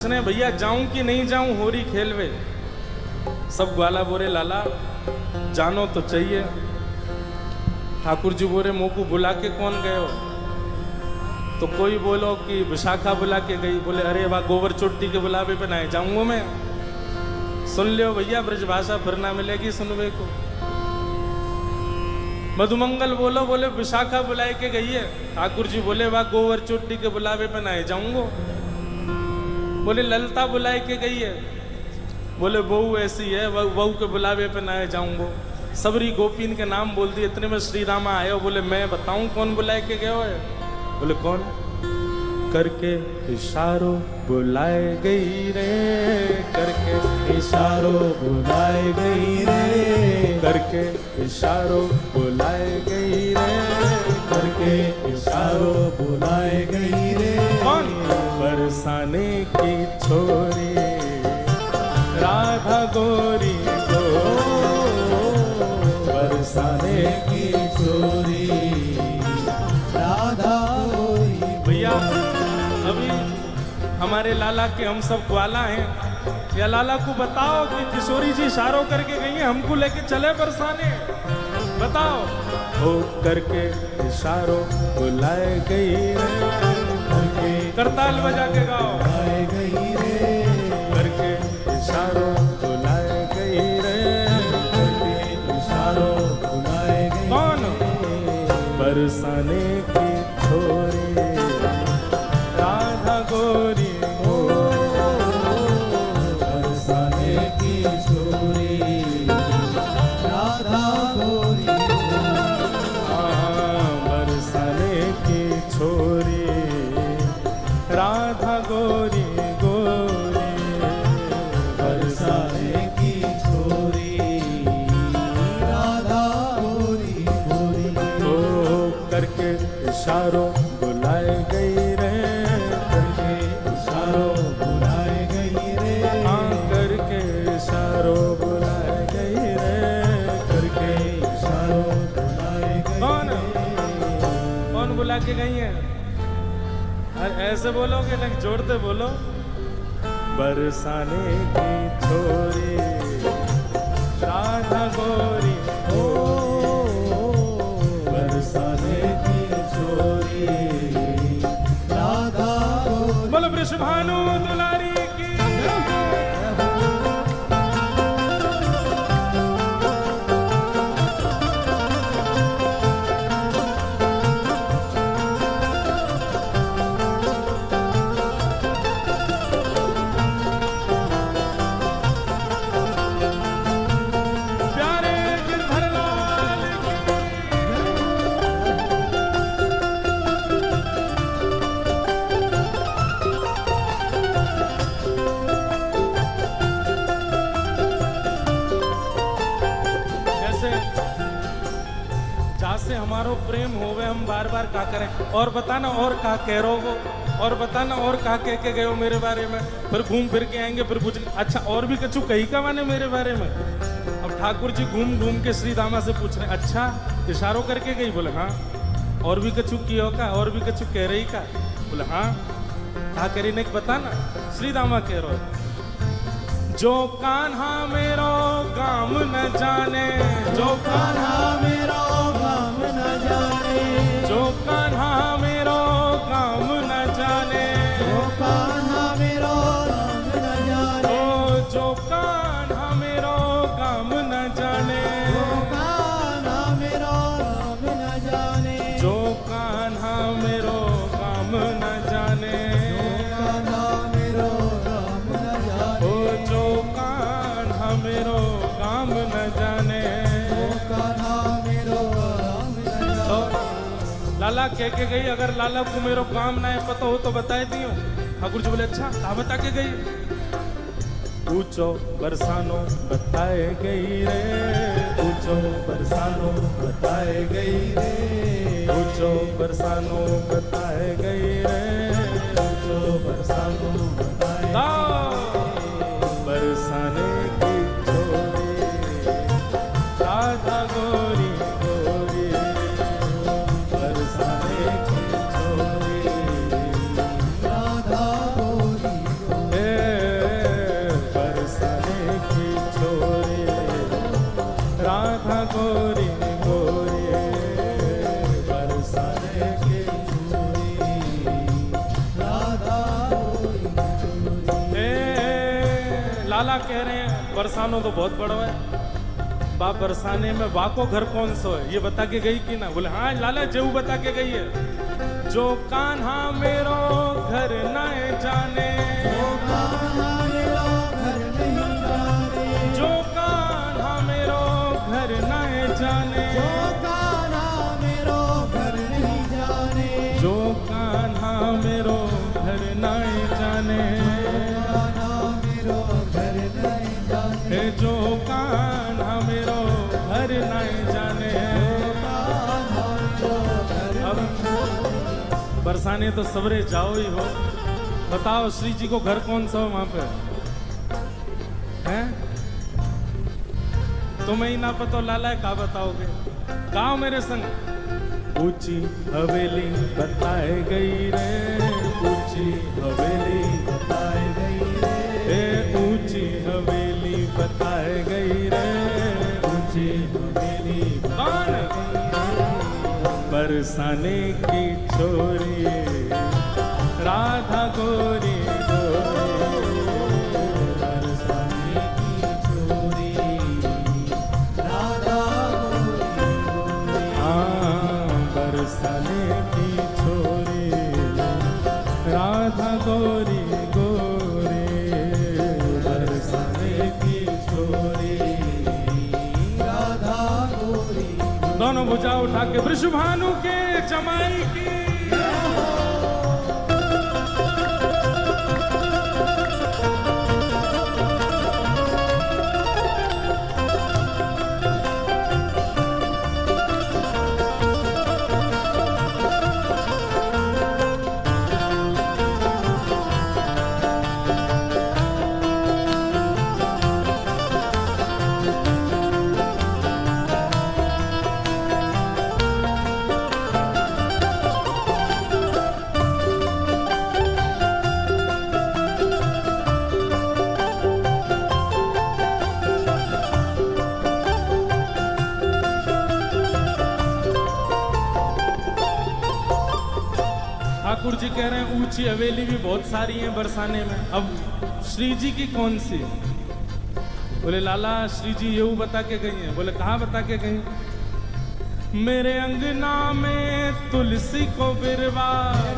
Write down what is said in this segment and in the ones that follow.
भैया जाऊं कि नहीं जाऊं होरी खेलवे। सब ग्वाला बोरे लाला जानो तो चाहिए। ठाकुर जी बोरे मोह को बुला के कौन गए हो? तो कोई बोलो कि विशाखा बुला के गई। बोले अरे वाह गोबर चोटी के बुलावे पे ना जाऊंगा मैं। सुन लियो भैया ब्रजभाषा फिर ना मिलेगी सुनवे को। मधुमंगल बोलो बोले विशाखा बुलाए के गई है। ठाकुर जी बोले वाह गोबर चोटी के बुलावे पे ना जाऊंगा। बोले ललता बुलाए के गई है। बोले बहू ऐसी है बहू के बुलावे पे ना जाऊंगा। सबरी गोपीन के नाम बोल दिए। इतने में श्री रामा आए। बोले मैं बताऊं कौन बुलाए के गए है? बोले कौन? करके इशारों बुलाए गई रे, करके इशारों बुलाए गई रे, करके इशारों बुलाए गई रे, करके इशारों बुलाए गई रे। कौन? बरसाने की छोरी राधा गोरी को, बरसाने की छोरी राधा गोरी। भैया अभी हमारे लाला के हम सब ग्वाला हैं। या लाला को बताओ कि किशोरी जी इशारों करके गई हैं, हमको लेके चले बरसाने। बताओ। हो करके इशारों बुलाए गई रे, करताल बजा के गाओ। बुलाए गई रे, करके इशारों बुलाए गई रे, करके इशारों बुलाए गई। कौन? बरसाने की छोरी राधा गोरी हो, बरसाने की छोरी राधा गोरी। बरसाने की छोरी राधा गोरी गोरी, बरसाने की छोरी राधा गोरी गोरी। ओ करके इशारों बुलाए गई रे, करके इशारों बुलाए गई रे, हाँ करके इशारों बुलाए गई रे, करके इशारों बुलाए गई। कौन कौन बुला के गई है? अरे ऐसे बोलोगे ना जोड़ते बोलो। बरसाने की छोरी राधा गोरी हो, बरसाने की छोरी राधा गोरी। बोलो वृषभानु दुलारी की। प्यारे गिरधर लाल की। जैसे जासे हमारो प्रेम होवे हम बार बार का करें। और बताना और का कह रहो वो, और बताना और का कह के गए हो मेरे बारे में। फिर घूम फिर के आएंगे फिर पूछ अच्छा और भी कछु कही का माने मेरे बारे में। अब ठाकुर जी घूम घूम के श्री दामा से पूछ रहे अच्छा इशारों करके गई? बोले हाँ। और भी कछु कियो का? और भी कछु कह रही का? बोले हाँ। कहा करी ने बताना। श्री दामा कह रहे जो कान्हा मेरो काम न जाने, जो कान्हा मेरो काम न जाने, जो कान्हा मेरो काम न जाने, जो कान्हा मेरो काम न जाने, ओ जो कान्हा मेरो काम न जाने, जो कान्हा मेरो काम न जाने, जो कान्हा मेरो काम न जाने, कान्हा मेरो काम न जाने, ओ जो कान्हा मेरो काम न जाने। जो कान्हा मेरो काम न तो जाने। लाला कह के गई अगर लाला को मेरो काम ना है पता हो तो बताए दियो। ठाकुर जी बोले अच्छा कहा बता के गई? पूछो बरसानो बताए गई रे, पूछो बरसानो बताए गई रे, पूछो बरसानो बताए गई रे, जो बरसानो बताए बरसाने की छोरी राधा गोरी गोरी, बरसाने की छोरी राधा गोरी गोरी। लाला कह रहे हैं बरसानो तो बहुत बड़ा है, बाप बरसाने में बा को घर कौन सा है ये बता के गई कि ना? बोले हाँ लाला जेऊ बता के गई है। जो कान्हा मेरो घर न जाने, जो कान्हा मेरो घर नहीं जाने, जो कान्हा मेरो घर न जाने, जो कान्हा मेरो घर नहीं जाने, जो कान्हा मेरो घर न जाने, कान्हा मेरो घर नहीं जाने, हे जो कान्हा मेरो घर न जाने। कान्हा जो घर अब बरसाने तो सवरे जाओ ही हो, बताओ श्री जी को घर कौन सा हो वहां पे हैं? तुम्हें ही ना पता लाला का बताओगे? गाओ मेरे संग। ऊंची हवेली बताए गई रे, ऊंची हवेली बताए गई रे, ए ऊंची हवेली बताए गई रे, ऊंची हवेली कौन? बरसाने की छोरी राधा गोरी गोरी, बरसाने की छोरी राधा गोरी गोरी, हाँ बरसाने की छोरी राधा गोरी गोरी, बरसाने की छोरी राधा गोरी। दोनों भुजा उठा के वृषभानु के जमाई की। ठाकुर जी कह रहे हैं ऊंची हवेली भी बहुत सारी हैं बरसाने में, अब श्री जी की कौन सी? बोले लाला श्री जी यूं बता के गई हैं। बोले कहाँ बता के गई? मेरे अंगना में तुलसी को बिरवा,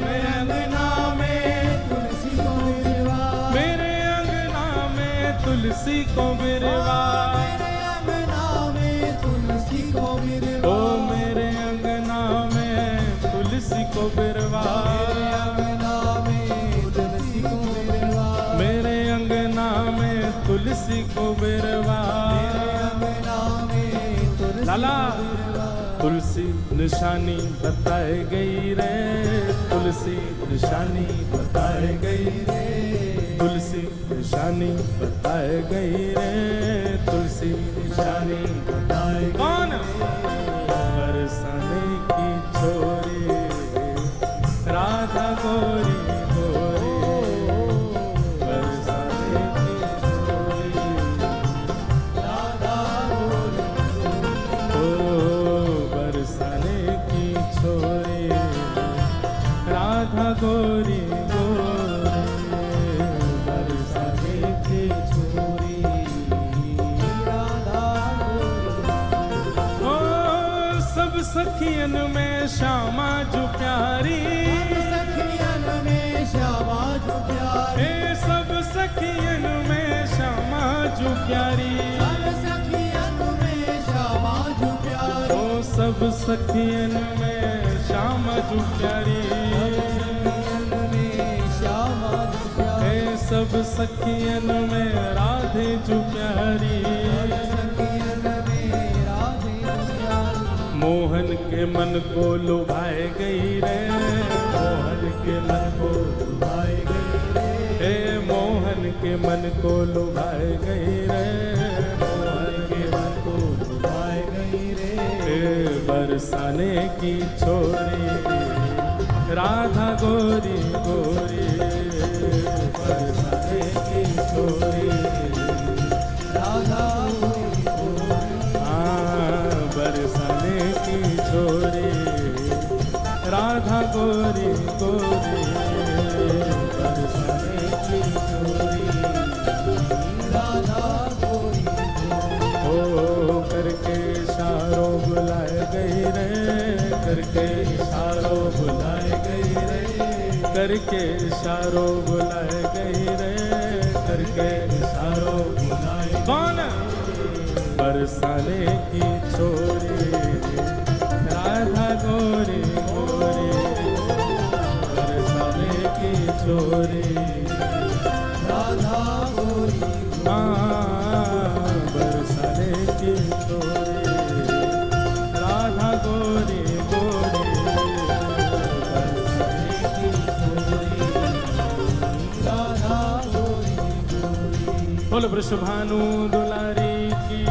मेरे अंगना में तुलसी को बिरवा, मेरे अंगना में तुलसी को बिरवा, मेरे अंगना में तुलसी को बिरवा, ओ मेरे अंगना में तुलसी को बिरवा, मेरे अंगना में तुलसी को बिरवा, मेरे अंगना में तुलसी को बिरवा। मेरे अंगना में तुलसी लाला को बिरवा। तुलसी निशानी बताए गई रे, तुलसी निशानी बताए गई रे, तुलसी निशानी बताए गई रे, तुलसी निशानी बताए गई। कौन? बरसाने की छोरी राधा गोरी गोरी, बरसाने की छोरी राधा गोरी ओ बरसाने की छोरी राधा गोरी गोरी, बरसाने की छोरी राधा गोरी। ओ सब सखियन में श्यामा जो प्यारी, सखियन में श्यामा जो प्यारी, ए सब सखियन में श्यामा जो प्यारी, सब सखियन में श्यामा जो प्यारी, ओ सब सखियन में श्यामा जो प्यारी, सखियन में श्यामा जो प्यारी, ए सब सखियन में राधे जो प्यारी, सखियन में राधे जो प्यारी, मोहन के मन को लुभाए गई रे, मोहन के मन को लुभाए गई रे, हे मोहन के मन को लुभाए गई रे, मोहन के मन को लुभाए गई रे, हे बरसाने की छोरी राधा गोरी गोरी, बरसाने की छोरी राधा गोरी गोरी, हाँ बरसाने की छोरी राधा गोरी गोरी, बरसाने की छोरी राधा करके इशारों बुलाए गई रे, करके इशारों बुलाए। कौन? बरसाने की छोरी राधा गोरी गोरी, बरसाने की छोरी राधा गोरी, बरसाने की छोरी राधा गोरी गोरी, बरसाने की छोरी राधा गोरी गोरी। बोल वृषभानु दुलारी की।